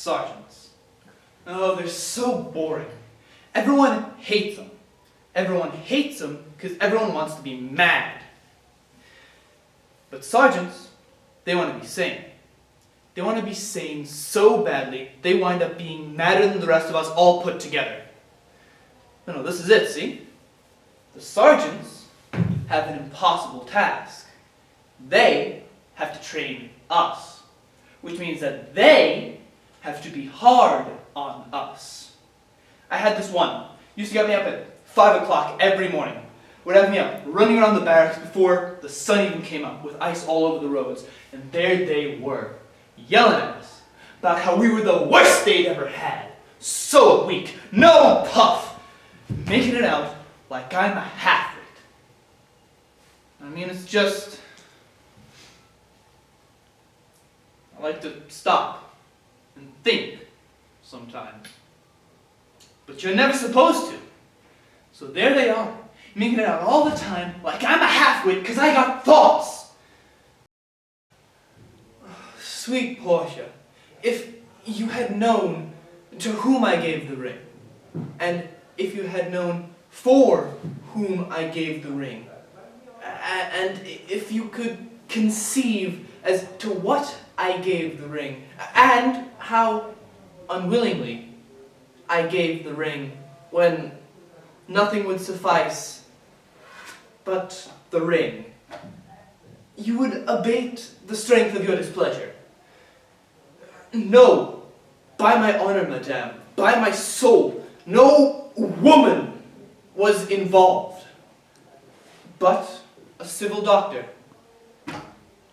Sergeants. Oh, they're so boring. Everyone hates them. Everyone hates them because everyone wants to be mad. But sergeants, they want to be sane. They want to be sane so badly, they wind up being madder than the rest of us all put together. No, this is it, see? The sergeants have an impossible task. They have to train us, which means that they have to be hard on us. I had this one. Used to get me up at 5 o'clock every morning. Would have me up, running around the barracks before the sun even came up, with ice all over the roads. And there they were, yelling at us about how we were the worst they'd ever had. So weak, no puff, making it out like I'm a half-wit. I mean, it's just, I like to stop and think sometimes. But you're never supposed to. So there they are, making it out all the time like I'm a half-wit because I got thoughts. Sweet Portia, if you had known to whom I gave the ring, and if you had known for whom I gave the ring, and if you could conceive as to what I gave the ring, and how unwillingly I gave the ring when nothing would suffice but the ring, you would abate the strength of your displeasure. No, by my honor, madame, by my soul, no woman was involved, but a civil doctor,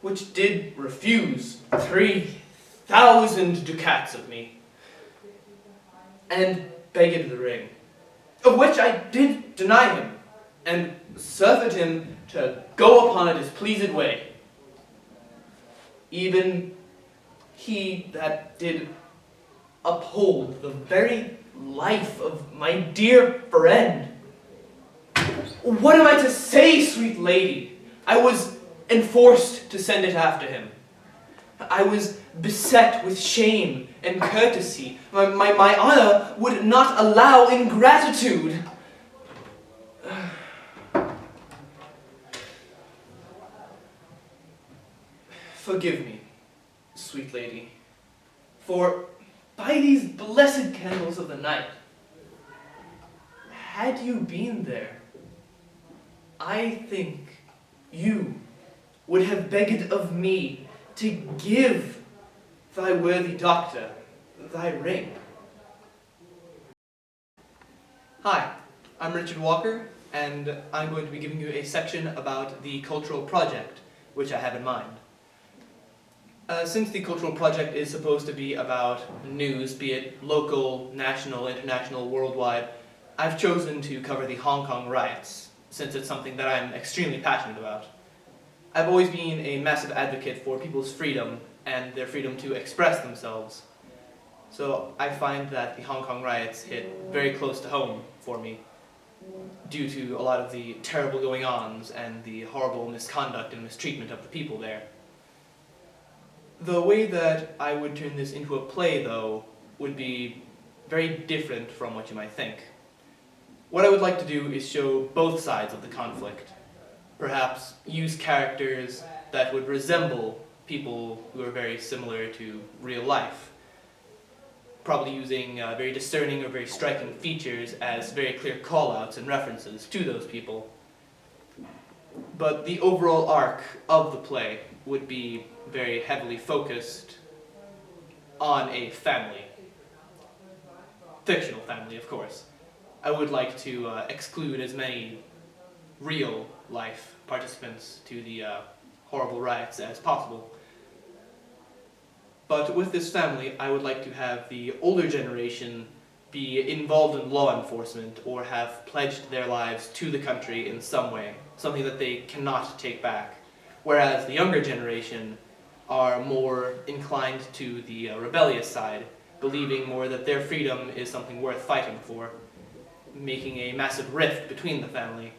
which did refuse 3,000 ducats of me, and begged the ring, of which I did deny him, and suffered him to go upon a displeased way. Even he that did uphold the very life of my dear friend. What am I to say, sweet lady? I was enforced to send it after him. I was beset with shame and courtesy. My honor would not allow ingratitude. Forgive me, sweet lady, for by these blessed candles of the night, had you been there, I think you would have begged of me to give thy worthy doctor thy ring. Hi, I'm Richard Walker, and I'm going to be giving you a section about the cultural project, which I have in mind. Since the cultural project is supposed to be about news, be it local, national, international, worldwide, I've chosen to cover the Hong Kong riots, since it's something that I'm extremely passionate about. I've always been a massive advocate for people's freedom and their freedom to express themselves. So I find that the Hong Kong riots hit very close to home for me, due to a lot of the terrible going-ons and the horrible misconduct and mistreatment of the people there. The way that I would turn this into a play, though, would be very different from what you might think. What I would like to do is show both sides of the conflict. Perhaps use characters that would resemble people who are very similar to real life. Probably using very discerning or very striking features as very clear call-outs and references to those people. But the overall arc of the play would be very heavily focused on a family. Fictional family, of course. I would like to exclude as many real-life participants to the horrible riots as possible. But with this family, I would like to have the older generation be involved in law enforcement or have pledged their lives to the country in some way, something that they cannot take back. Whereas the younger generation are more inclined to the rebellious side, believing more that their freedom is something worth fighting for, making a massive rift between the family.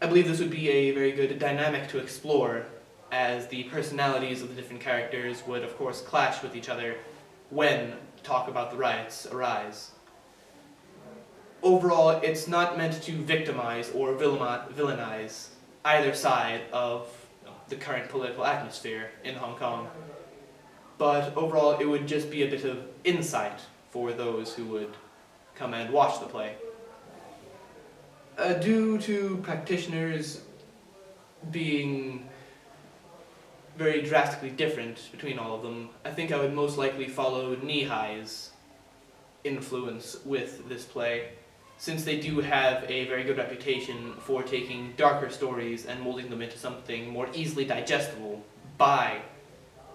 I believe this would be a very good dynamic to explore, as the personalities of the different characters would of course clash with each other when talk about the riots arise. Overall, it's not meant to victimize or villainize either side of the current political atmosphere in Hong Kong, but overall it would just be a bit of insight for those who would come and watch the play. Due to practitioners being very drastically different between all of them, I think I would most likely follow Nihai's influence with this play, since they do have a very good reputation for taking darker stories and molding them into something more easily digestible by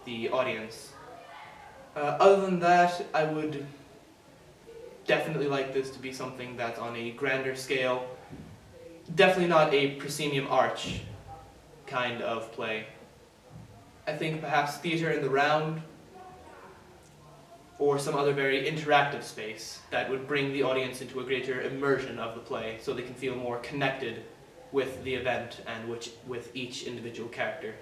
the audience. Other than that, I would definitely like this to be something that's on a grander scale. Definitely not a proscenium arch kind of play. I think perhaps theater in the round, or some other very interactive space that would bring the audience into a greater immersion of the play so they can feel more connected with the event and with each individual character.